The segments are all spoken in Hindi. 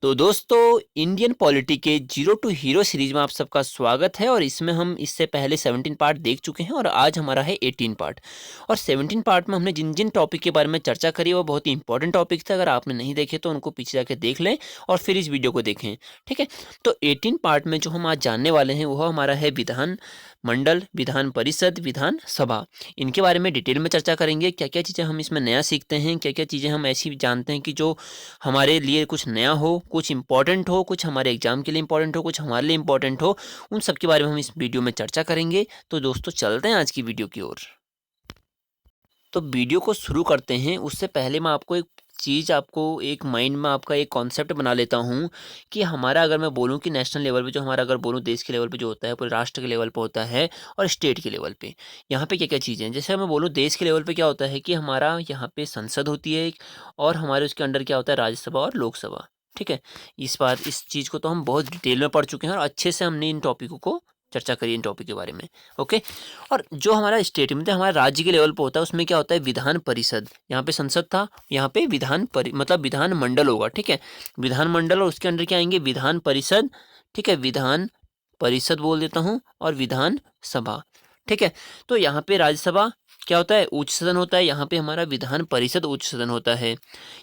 तो दोस्तों इंडियन पॉलिटी के जीरो टू हीरो सीरीज में आप सबका स्वागत है। और इसमें हम इससे पहले 17 पार्ट देख चुके हैं और आज हमारा है 18 पार्ट। और 17 पार्ट में हमने जिन जिन टॉपिक के बारे में चर्चा करी वो बहुत ही इंपॉर्टेंट टॉपिक थे। अगर आपने नहीं देखे तो उनको पीछे जाके देख लें और फिर इस वीडियो को देखें। ठीक है, तो 18 पार्ट में जो हम आज जानने वाले हैं वह हमारा है विधान मंडल, विधान परिषद, विधान सभा। इनके बारे में डिटेल में चर्चा करेंगे। क्या क्या चीज़ें हम इसमें नया सीखते हैं, क्या क्या चीज़ें हम ऐसी जानते हैं कि जो हमारे लिए कुछ नया हो, कुछ इंपॉर्टेंट हो, कुछ हमारे एग्जाम के लिए इंपॉर्टेंट हो, कुछ हमारे लिए इंपॉर्टेंट हो। उन सब के बारे में हम इस वीडियो में चर्चा करेंगे। तो दोस्तों चलते हैं आज की वीडियो की ओर। तो वीडियो को शुरू करते हैं उससे पहले मैं आपको एक चीज़, आपको एक माइंड में आपका एक कॉन्सेप्ट बना लेता हूँ कि हमारा, अगर मैं बोलूँ कि नेशनल लेवल पे जो हमारा, अगर बोलूँ देश के लेवल पे जो होता है, पूरे राष्ट्र के लेवल पे होता है और स्टेट के लेवल पे यहाँ पे क्या क्या चीज़ें हैं। जैसे मैं बोलूँ देश के लेवल पे क्या होता है कि हमारा यहाँ पे संसद होती है एक, और हमारे उसके अंडर क्या होता है, राज्यसभा और लोकसभा। ठीक है, इस चीज़ को तो हम बहुत डिटेल में पढ़ चुके हैं और अच्छे से हमने इन टॉपिकों को चर्चा करी, इन टॉपिक के बारे में। ओके, और जो हमारा स्टेट में हमारा राज्य के लेवल पर होता है उसमें क्या होता है, विधान परिषद। यहाँ पे संसद था, यहाँ पे मतलब विधान मंडल होगा। ठीक है, विधान मंडल और उसके अंदर क्या आएंगे, विधान परिषद। ठीक है, विधान परिषद बोल देता हूँ और विधान सभा। ठीक है, तो यहाँ पे राज्यसभा क्या होता है, उच्च सदन होता है। यहाँ पे हमारा विधान परिषद उच्च सदन होता है।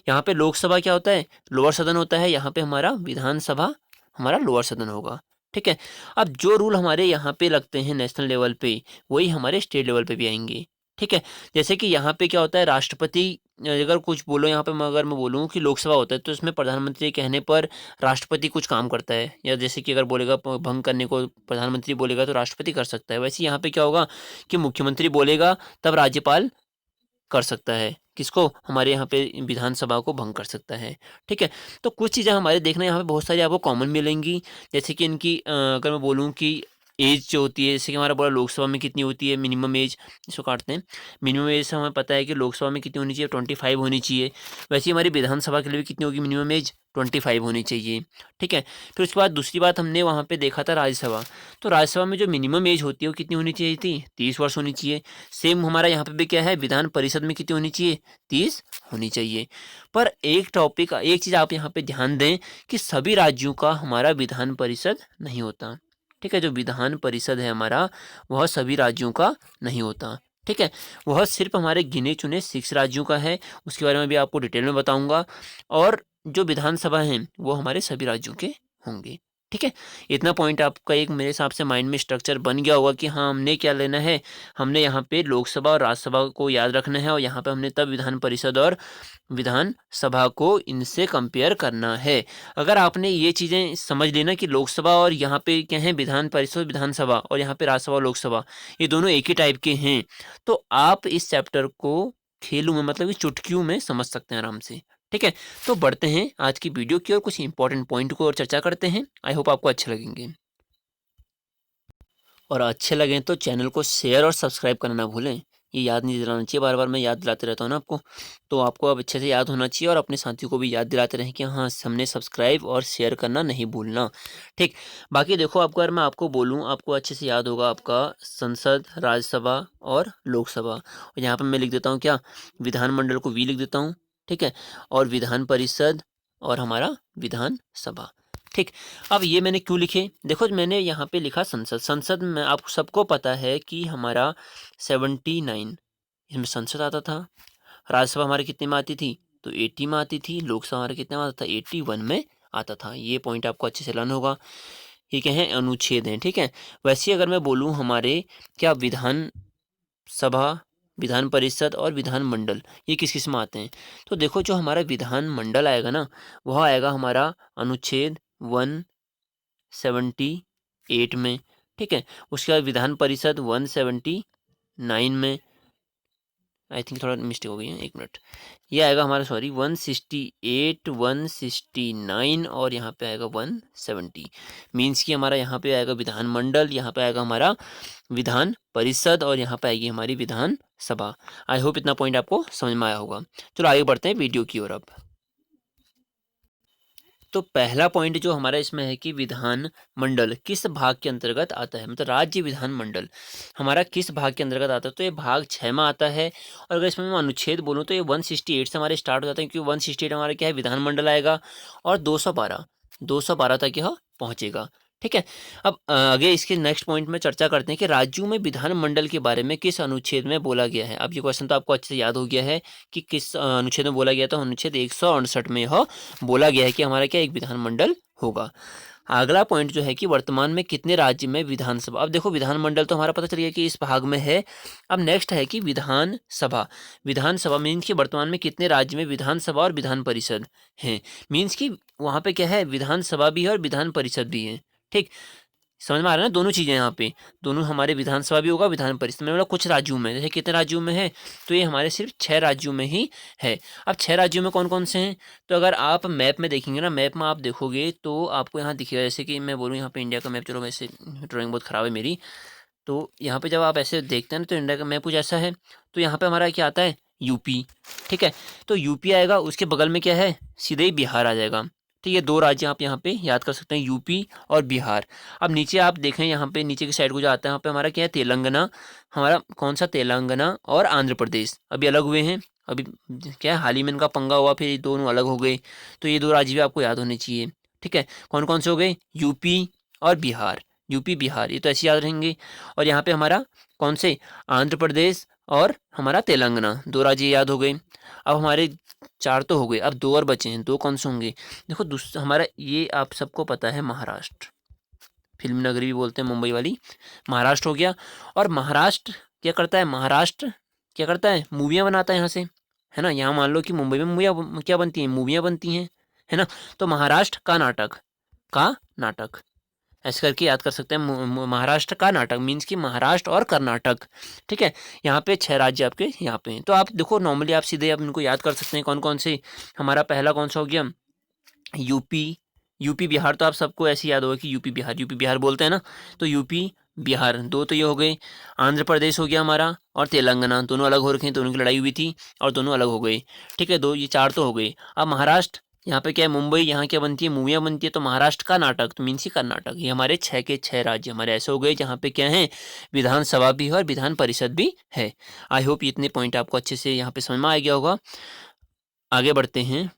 यहाँ पे लोकसभा क्या होता है, लोअर सदन होता है। यहाँ पे हमारा विधानसभा हमारा लोअर सदन होगा। ठीक है, अब जो रूल हमारे यहाँ पे लगते हैं नेशनल लेवल पे, वही हमारे स्टेट लेवल पे भी आएंगे। ठीक है, जैसे कि यहाँ पे क्या होता है, राष्ट्रपति, अगर कुछ बोलो यहाँ पे, अगर मैं बोलूँ कि लोकसभा होता है तो इसमें प्रधानमंत्री के कहने पर राष्ट्रपति कुछ काम करता है, या जैसे कि अगर बोलेगा भंग करने को प्रधानमंत्री बोलेगा तो राष्ट्रपति कर सकता है। वैसे यहाँ पे क्या होगा कि मुख्यमंत्री बोलेगा तब राज्यपाल कर सकता है, किसको, हमारे यहाँ पे विधानसभा को भंग कर सकता है। ठीक है, तो कुछ चीज़ें हमारे देखना यहाँ पे बहुत सारी आपको कॉमन मिलेंगी। जैसे कि इनकी अगर मैं बोलूँ कि एज जो होती है, जैसे कि हमारा बोला लोकसभा में कितनी होती है मिनिमम एज, इसको काटते हैं। मिनिमम एज से हमें पता है कि लोकसभा में कितनी होनी चाहिए, 25 होनी चाहिए। वैसे ही हमारी विधानसभा के लिए भी कितनी होगी मिनिमम एज, 25 होनी चाहिए। ठीक है, फिर उसके बाद दूसरी बात हमने वहाँ पे देखा था राज्यसभा। तो राज्यसभा में जो मिनिमम एज होती है वो कितनी होनी चाहिए थी, 30 वर्ष होनी चाहिए। सेम हमारा यहाँ पे भी क्या है, विधान परिषद में कितनी होनी चाहिए, 30 होनी चाहिए। पर एक टॉपिक, एक चीज़ आप यहाँ पे ध्यान दें कि सभी राज्यों का हमारा विधान परिषद नहीं होता। ठीक है, जो विधान परिषद है हमारा वह सभी राज्यों का नहीं होता। ठीक है, वह सिर्फ हमारे गिने चुने 6 राज्यों का है। उसके बारे में भी आपको डिटेल में बताऊंगा। और जो विधानसभा हैं वो हमारे सभी राज्यों के होंगे। ठीक है, इतना पॉइंट आपका एक मेरे हिसाब से माइंड में स्ट्रक्चर बन गया होगा कि हाँ हमने क्या लेना है। हमने यहाँ पे लोकसभा और राज्यसभा को याद रखना है, और यहाँ पे हमने तब विधान परिषद और विधान सभा को इनसे कंपेयर करना है। अगर आपने ये चीज़ें समझ लेना कि लोकसभा और यहाँ पे क्या है, विधान परिषद विधानसभा, और यहाँ पे राज्यसभा और लोकसभा ये दोनों एक ही टाइप के हैं, तो आप इस चैप्टर को खेलों में, मतलब कि चुटकियों में समझ सकते हैं आराम से। ठीक है, तो बढ़ते हैं आज की वीडियो की और कुछ इंपॉर्टेंट पॉइंट को और चर्चा करते हैं। आई होप आपको अच्छे लगेंगे, और अच्छे लगें तो चैनल को शेयर और सब्सक्राइब करना ना भूलें। ये याद नहीं दिलाना चाहिए, बार बार मैं याद दिलाते रहता हूँ ना आपको। तो आपको अब अच्छे से याद होना चाहिए और अपने साथियों को भी याद दिलाते रहें कि हाँ हमने सब्सक्राइब और शेयर करना नहीं भूलना। ठीक, बाकी देखो, आपको अगर मैं आपको बोलूँ, आपको अच्छे से याद होगा आपका संसद, राज्यसभा और लोकसभा। और यहाँ पर मैं लिख देता हूँ क्या, विधानमंडल को वी लिख देता हूँ। ठीक है, और विधान परिषद और हमारा विधान सभा। ठीक, अब ये मैंने क्यों लिखे, देखो मैंने यहाँ पे लिखा संसद। संसद में आप सबको पता है कि हमारा 79 इसमें संसद आता था। राज्यसभा हमारे कितने में आती थी, तो 80 में आती थी। लोकसभा हमारे कितने में आता था, 81 में आता था। ये पॉइंट आपको अच्छे से लाना होगा। ये क्या है, अनुच्छेद हैं। ठीक है, वैसे अगर मैं बोलूँ हमारे क्या विधान सभा, विधान परिषद और विधान मंडल ये किस किस में आते हैं, तो देखो जो हमारा विधान मंडल आएगा ना, वह आएगा हमारा अनुच्छेद 178 में। ठीक है, उसके बाद विधान परिषद 179 में। आई थिंक थोड़ा मिस्टेक हो गई है, एक मिनट। ये आएगा हमारा, सॉरी, 168, 169 और यहाँ पे आएगा 170। मीन्स कि हमारा यहाँ पे आएगा विधानमंडल, यहाँ पे आएगा हमारा विधान परिषद और यहाँ पे आएगी हमारी विधान सभा। आई होप इतना पॉइंट आपको समझ में आया होगा। चलो आगे बढ़ते हैं वीडियो की ओर अब। तो पहला पॉइंट जो हमारा इसमें है कि विधान मंडल किस भाग के अंतर्गत आता है, मतलब राज्य विधान मंडल हमारा किस भाग के अंतर्गत आता है, तो ये भाग 6 में आता है। और अगर इसमें मैं अनुच्छेद बोलूँ तो ये 168 से हमारे स्टार्ट हो जाते हैं, क्योंकि 168 हमारा क्या है, विधानमंडल आएगा, और 212 तक यह पहुंचेगा। ठीक है। अब आगे इसके नेक्स्ट पॉइंट में चर्चा करते हैं कि राज्यों में विधानमंडल के बारे में किस अनुच्छेद में बोला गया है। अब ये क्वेश्चन तो आपको अच्छे से याद हो गया है कि किस अनुच्छेद में बोला गया, तो अनुच्छेद 168 में यह बोला गया है कि हमारा क्या एक विधानमंडल होगा। अगला पॉइंट जो है कि वर्तमान में कितने राज्य में विधानसभा। अब देखो विधानमंडल तो हमारा पता चल गया कि इस भाग में है। अब नेक्स्ट है कि विधानसभा। विधानसभा मीन्स कि वर्तमान में कितने राज्य में विधानसभा और विधान परिषद हैं। मीन्स कि वहाँ पे क्या है, विधानसभा भी है और विधान परिषद भी है। ठीक, समझ में आ रहा है ना, दोनों चीज़ें यहाँ पे, दोनों हमारे विधानसभा भी होगा, विधान परिषद में, मतलब कुछ राज्यों में, जैसे कितने राज्यों में है, तो ये हमारे सिर्फ 6 राज्यों में ही है। अब 6 राज्यों में कौन कौन से हैं, तो अगर आप मैप में देखेंगे ना, मैप में आप देखोगे तो आपको यहाँ दिखेगा, जैसे कि मैं बोलूँ यहाँ पे इंडिया का मैप, चलो वैसे ड्राइंग बहुत ख़राब है मेरी, तो यहाँ पे जब आप ऐसे देखते हैं ना तो इंडिया का मैप कुछ ऐसा है। तो यहाँ पे हमारा क्या आता है, यूपी। ठीक है, तो यूपी आएगा, उसके बगल में क्या है, सीधे ही बिहार आ जाएगा। ठीक है, 2 राज्य आप यहाँ पे याद कर सकते हैं, यूपी और बिहार। अब नीचे आप देखें, यहाँ पे नीचे की साइड को जो आता है, यहाँ पे हमारा क्या है, तेलंगाना। हमारा कौन सा, तेलंगाना और आंध्र प्रदेश अभी अलग हुए हैं। अभी क्या है, हाल ही में इनका पंगा हुआ, फिर ये दोनों अलग हो गए। तो ये 2 राज्य भी आपको याद होने चाहिए। ठीक है, कौन कौन से हो गए, यूपी और बिहार। यूपी बिहार ये तो ऐसे याद रहेंगे। और यहाँ पे हमारा कौन से, आंध्र प्रदेश और हमारा तेलंगाना, 2 राज्य याद हो गए। अब हमारे 4 तो हो गए, अब 2 और बचे हैं, 2 कौन से होंगे, देखो हमारा ये आप सबको पता है, महाराष्ट्र, फिल्म नगरी भी बोलते हैं मुंबई वाली, महाराष्ट्र हो गया। और महाराष्ट्र क्या करता है, महाराष्ट्र क्या करता है, मूवियाँ बनाता है यहाँ से, है ना। यहाँ मान लो कि मुंबई में मूवियाँ क्या बनती हैं, मूवियाँ बनती हैं, है ना। तो महाराष्ट्र का नाटक, का नाटक ऐसे करके याद कर सकते हैं। महाराष्ट्र का नाटक मीन्स कि महाराष्ट्र और कर्नाटक। ठीक है, यहाँ पे 6 राज्य आपके यहाँ पे हैं। तो आप देखो नॉर्मली आप सीधे आप इनको याद कर सकते हैं, कौन कौन से। हमारा पहला कौन सा हो गया, यूपी। यूपी बिहार तो आप सबको ऐसे याद होगा कि यूपी बिहार बोलते हैं ना, तो यूपी बिहार 2 तो ये हो गए। आंध्र प्रदेश हो गया हमारा, और तेलंगाना, दोनों अलग हो रखे हैं, दोनों की लड़ाई हुई थी और दोनों अलग हो गए। ठीक है, 2 ये 4 तो हो गए। अब महाराष्ट्र, यहाँ पे क्या है, मुंबई, यहाँ क्या बनती है, मूवियाँ बनती है, तो महाराष्ट्र का नाटक तो मीन्स ही कर्नाटक। ये हमारे 6 के 6 राज्य हमारे ऐसे हो गए जहाँ पे क्या है, विधानसभा भी है और विधान परिषद भी है। आई होप इतने पॉइंट आपको अच्छे से यहाँ पे समझ में आ गया होगा। आगे बढ़ते हैं।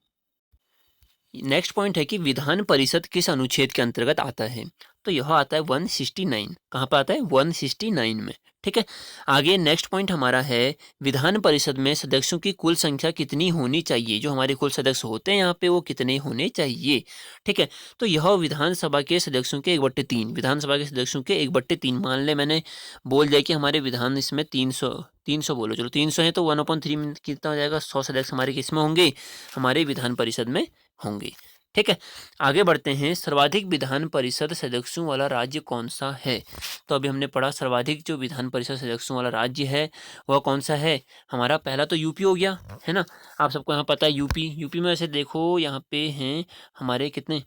नेक्स्ट पॉइंट है कि विधान परिषद किस अनुच्छेद के अंतर्गत आता है, तो यह आता है 169। कहाँ पर आता है, 169 में। ठीक है, आगे नेक्स्ट पॉइंट हमारा है, विधान परिषद में सदस्यों की कुल संख्या कितनी होनी चाहिए, जो हमारे कुल सदस्य होते हैं यहाँ पे वो कितने होने चाहिए। ठीक है, तो यह विधानसभा के सदस्यों के 1/3, विधानसभा के सदस्यों के 1/3 मान ले, मैंने बोल दिया कि हमारे विधान इसमें 300 बोलो, चलो 300 है तो 1/3 में कितना हो जाएगा, 100 सदस्य हमारे किसमें होंगे, हमारे विधान परिषद में होंगे। ठीक है, आगे बढ़ते हैं। सर्वाधिक विधान परिषद सदस्यों वाला राज्य कौन सा है, तो अभी हमने पढ़ा सर्वाधिक जो विधान परिषद सदस्यों वाला राज्य है वह कौन सा है, हमारा पहला तो यूपी हो गया, है ना। आप सबको यहाँ पता है यूपी। यूपी में ऐसे देखो यहाँ पे हैं हमारे कितने,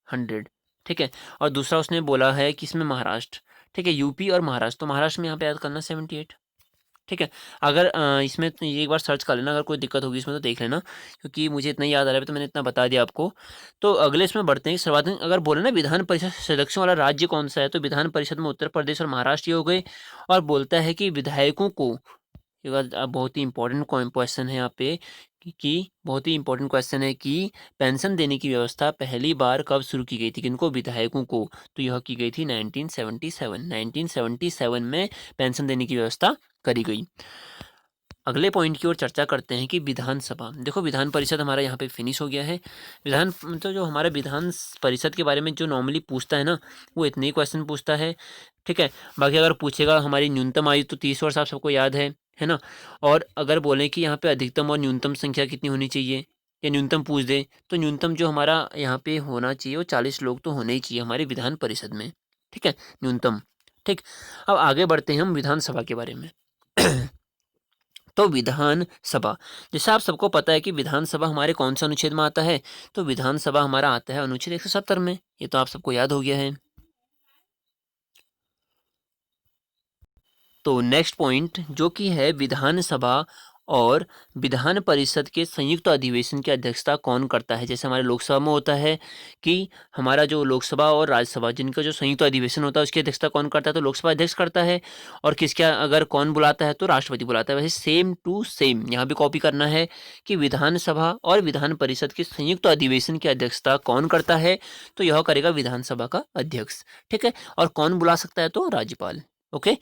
100। ठीक है, और दूसरा उसने बोला है कि इसमें महाराष्ट्र। ठीक है, यूपी और महाराष्ट्र, तो महाराष्ट्र में यहाँ पे याद करना 78। ठीक है, अगर इसमें तो ये एक बार सर्च कर लेना, अगर कोई दिक्कत होगी इसमें तो देख लेना, क्योंकि मुझे इतना याद आ रहा है तो मैंने इतना बता दिया आपको। तो अगले इसमें बढ़ते हैं। सर्वाधिक अगर बोले ना विधान परिषद सदस्यों वाला राज्य कौन सा है, तो विधान परिषद में उत्तर प्रदेश और महाराष्ट्र ये हो गए। और बोलता है कि विधायकों को, ये बात बहुत ही इंपॉर्टेंट क्वेश्चन है यहाँ पे, कि बहुत ही इंपॉर्टेंट क्वेश्चन है कि पेंशन देने की व्यवस्था पहली बार कब शुरू की गई थी, किनको, विधायकों को, तो यह की गई थी 1977 में पेंशन देने की व्यवस्था करी गई। अगले पॉइंट की ओर चर्चा करते हैं कि विधानसभा। देखो विधान परिषद हमारा यहाँ पे फिनिश हो गया है। विधान मतलब जो हमारे विधान परिषद के बारे में जो नॉर्मली पूछता है ना, वो इतने ही क्वेश्चन पूछता है। ठीक है, बाकी अगर पूछेगा हमारी न्यूनतम आयु तो 30 वर्ष, आप सबको याद है ना। और अगर बोलें कि यहाँ पे अधिकतम और न्यूनतम संख्या कितनी होनी चाहिए, या न्यूनतम पूछ दे, तो न्यूनतम जो हमारा यहाँ पे होना चाहिए वो 40 लोग तो होने ही चाहिए हमारे विधान परिषद में। ठीक है, न्यूनतम। ठीक, अब आगे बढ़ते हैं हम विधानसभा के बारे में। तो विधानसभा, जैसे आप सबको पता है कि विधानसभा हमारे कौन सा अनुच्छेद में आता है, तो विधानसभा हमारा आता है अनुच्छेद 170 में। ये तो आप सबको याद हो गया है। तो नेक्स्ट पॉइंट जो कि है विधानसभा और विधान परिषद के संयुक्त अधिवेशन की अध्यक्षता कौन करता है? जैसे हमारे लोकसभा में होता है कि हमारा जो लोकसभा और राज्यसभा जिनका जो संयुक्त अधिवेशन होता है उसकी अध्यक्षता कौन करता है? तो लोकसभा अध्यक्ष करता है। और किसके अगर कौन बुलाता है तो राष्ट्रपति बुलाता है। वैसे सेम टू सेम यहाँ भी कॉपी करना है कि विधानसभा और विधान परिषद के संयुक्त अधिवेशन की अध्यक्षता कौन करता है? तो यह करेगा विधानसभा का अध्यक्ष। ठीक है, और कौन बुला सकता है? तो राज्यपाल। ओके,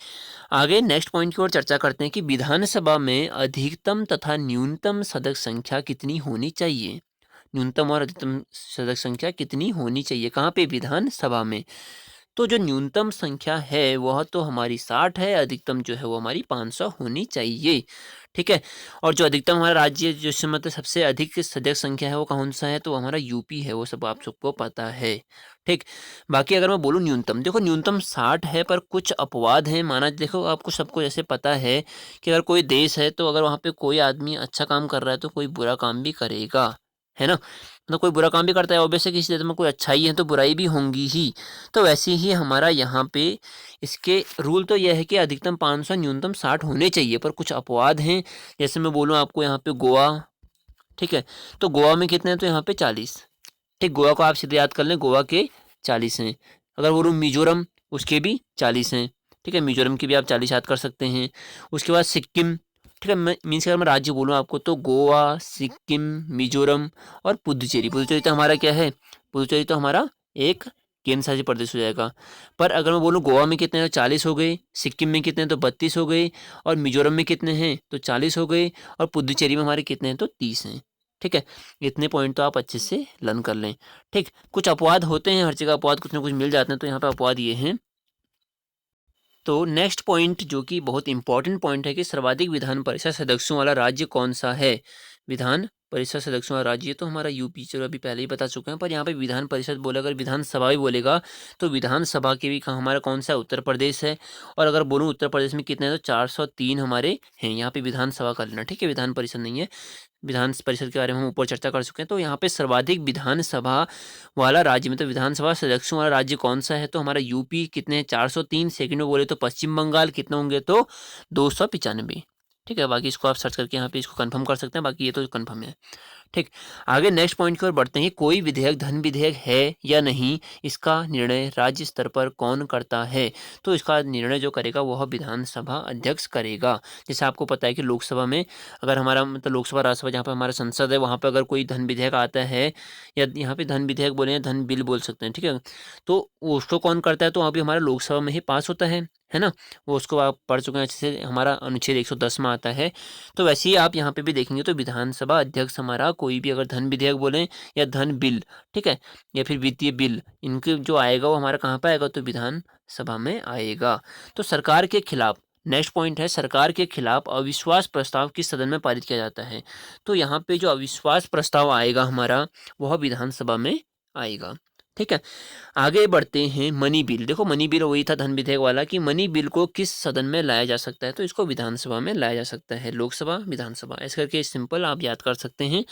आगे नेक्स्ट पॉइंट की ओर चर्चा करते हैं कि विधानसभा में अधिकतम तथा न्यूनतम सदस्य संख्या कितनी होनी चाहिए? न्यूनतम और अधिकतम सदस्य संख्या कितनी होनी चाहिए? कहाँ पे? विधानसभा में। तो जो न्यूनतम संख्या है वह तो हमारी 60 है, अधिकतम जो है वो हमारी 500 होनी चाहिए। ठीक है, और जो अधिकतम हमारा राज्य जिसमें मतलब सबसे अधिक सदस्य संख्या है वो कौन सा है? तो वो हमारा यूपी है, वो सब आप सबको पता है। ठीक, बाकी अगर मैं बोलूँ न्यूनतम, देखो न्यूनतम 60 है पर कुछ अपवाद हैं। माना देखो आपको सबको जैसे पता है कि अगर कोई देश है तो अगर वहाँ पे कोई आदमी अच्छा काम कर रहा है तो कोई बुरा काम भी करेगा, है ना? मतलब कोई बुरा काम भी करता है, ऑब्वियसली किसी देश में कोई अच्छाई है तो बुराई भी होंगी ही। तो वैसे ही हमारा यहाँ पे इसके रूल तो यह है कि अधिकतम 500 न्यूनतम 60 होने चाहिए, पर कुछ अपवाद हैं। जैसे मैं बोलूँ आपको यहाँ पे गोवा, ठीक है, तो गोवा में कितने हैं? तो यहाँ पे 40। ठीक, गोवा को आप सीधे याद कर लें, गोवा के 40 हैं। अगर बोलूँ मिजोरम, उसके भी 40 हैं। ठीक है, मिजोरम के भी आप 40 याद कर सकते हैं। उसके बाद सिक्किम, ठीक है, मैं मीन्स अगर मैं राज्य बोलूँ आपको तो गोवा, सिक्किम, मिजोरम और पुदुचेरी। पुदुचेरी तो हमारा क्या है? पुदुचेरी तो हमारा एक केंद्र शासित प्रदेश हो जाएगा। पर अगर मैं बोलूँ गोवा में कितने हैं? तो 40 हो गए, सिक्किम में कितने हैं? तो 32 हो गए, और मिजोरम में कितने हैं? तो 40 हो गए, और पुदुचेरी में हमारे कितने हैं? तो 30 हैं। ठीक है, इतने पॉइंट तो आप अच्छे से लर्न कर लें। ठीक, कुछ अपवाद होते हैं, हर जगह अपवाद कुछ ना कुछ मिल जाते हैं, तो यहाँ पे अपवाद ये हैं। तो नेक्स्ट पॉइंट जो कि बहुत इंपॉर्टेंट पॉइंट है कि सर्वाधिक विधान परिषद सदस्यों वाला राज्य कौन सा है? विधान परिषद सदस्यों वाला राज्य तो हमारा यूपी, चलो अभी पहले ही बता चुके हैं। पर यहाँ पे विधान परिषद बोले, अगर विधानसभा भी बोलेगा तो विधानसभा के भी हमारा कौन सा है? उत्तर प्रदेश है। और अगर बोलूँ उत्तर प्रदेश में कितने हैं? तो 403 हमारे हैं। यहाँ पे विधानसभा कर लेना, ठीक है, विधान परिषद नहीं है। विधान परिषद के बारे में हम ऊपर चर्चा कर चुके हैं। तो यहाँ पे सर्वाधिक विधानसभा वाला राज्य मतलब विधानसभा सदस्यों वाला राज्य कौन सा है? तो हमारा यूपी। कितने हैं? 403। सेकंड में बोले तो पश्चिम बंगाल कितने होंगे? तो 295। ठीक है, बाकी इसको आप सर्च करके यहाँ पे इसको कंफर्म कर सकते हैं, बाकी ये तो कंफर्म है। ठीक, आगे नेक्स्ट पॉइंट की ओर बढ़ते हैं। कोई विधेयक धन विधेयक है या नहीं, इसका निर्णय राज्य स्तर पर कौन करता है? तो इसका निर्णय जो करेगा वह विधानसभा अध्यक्ष करेगा। जैसे आपको पता है कि लोकसभा में अगर हमारा मतलब लोकसभा राज्यसभा जहाँ पर हमारा संसद है वहाँ पर अगर कोई धन विधेयक आता है, या यहाँ पे धन विधेयक बोले या धन बिल बोल सकते हैं, ठीक है, तो उसको कौन करता है? तो वहाँ भी हमारा लोकसभा में ही पास होता है ना? वो उसको आप पढ़ चुके हैं अच्छे से, हमारा अनुच्छेद 110 में आता है। तो वैसे ही आप यहाँ पे भी देखेंगे तो विधानसभा अध्यक्ष हमारा कोई भी अगर धन विधेयक बोले या धन बिल, ठीक है, या फिर वित्तीय बिल, इनके जो आएगा वो हमारा कहाँ पे आएगा? तो विधानसभा में आएगा। तो सरकार के खिलाफ नेक्स्ट पॉइंट है, सरकार के खिलाफ अविश्वास प्रस्ताव किस सदन में पारित किया जाता है? तो यहाँ पे जो अविश्वास प्रस्ताव आएगा हमारा वह विधानसभा में आएगा। ठीक है, आगे बढ़ते हैं। मनी बिल, देखो मनी बिल वही था धन विधेयक वाला कि मनी बिल को किस सदन में लाया जा सकता है? तो इसको विधानसभा में लाया जा सकता है। लोकसभा, विधानसभा, ऐसे करके सिंपल आप याद कर सकते हैं।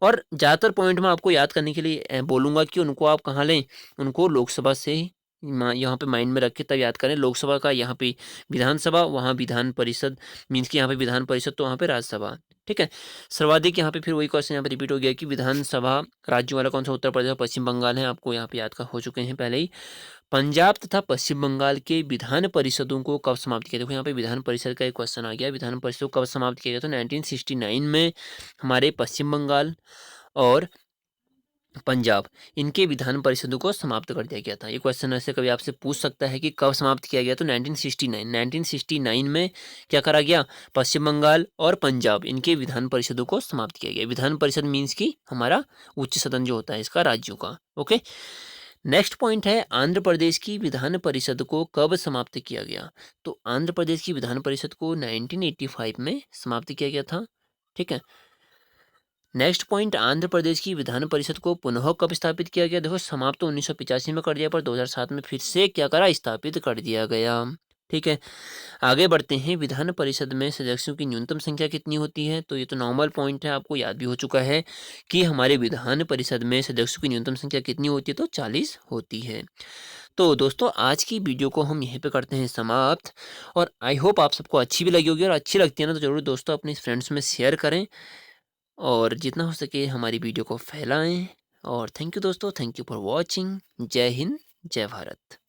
और ज़्यादातर पॉइंट मैं आपको याद करने के लिए बोलूँगा कि उनको आप कहाँ लें? उनको लोकसभा से ही यहाँ पे माइंड में रख के तब याद करें। लोकसभा का यहाँ पे विधानसभा, वहाँ विधान परिषद, मीन्स कि यहाँ पे विधान परिषद तो वहाँ पे राज्यसभा। ठीक है, सर्वाधिक यहाँ पे फिर वही क्वेश्चन यहाँ पे रिपीट हो गया कि विधानसभा राज्य वाला कौन सा? उत्तर प्रदेश और पश्चिम बंगाल है। आपको यहाँ पे याद का हो चुके हैं पहले ही। पंजाब तथा पश्चिम बंगाल के विधान परिषदों को कब समाप्त किया? देखो यहाँ पे विधान परिषद का एक क्वेश्चन आ गया। विधान परिषद को कब समाप्त किया गया? तो 1969 में हमारे पश्चिम बंगाल और पंजाब, इनके विधान परिषदों को समाप्त कर दिया गया था। ये क्वेश्चन ऐसे कभी आपसे पूछ सकता है कि कब समाप्त किया गया? तो 1969 में क्या करा गया? पश्चिम बंगाल और पंजाब, इनके विधान परिषदों को समाप्त किया गया। विधान परिषद मीन्स की हमारा उच्च सदन जो होता है इसका राज्यों का। ओके, नेक्स्ट पॉइंट है आंध्र प्रदेश की विधान परिषद को कब समाप्त किया गया? तो आंध्र प्रदेश की विधान परिषद को 1985 में समाप्त किया गया था। ठीक है, नेक्स्ट पॉइंट, आंध्र प्रदेश की विधान परिषद को पुनः कब स्थापित किया गया? देखो समाप्त तो 1985 में कर दिया, पर 2007 में फिर से क्या करा? स्थापित कर दिया गया। ठीक है, आगे बढ़ते हैं। विधान परिषद में सदस्यों की न्यूनतम संख्या कितनी होती है? तो ये तो नॉर्मल पॉइंट है, आपको याद भी हो चुका है कि हमारे विधान परिषद में सदस्यों की न्यूनतम संख्या कितनी होती है? तो 40 होती है। तो दोस्तों आज की वीडियो को हम यहीं पे करते हैं समाप्त और आई होप आप सबको अच्छी भी लगी होगी और अच्छी लगती है ना तो ज़रूर दोस्तों अपने फ्रेंड्स में शेयर करें और जितना हो सके हमारी वीडियो को फैलाएं और थैंक यू दोस्तों, थैंक यू फॉर वॉचिंग। जय हिंद, जय भारत।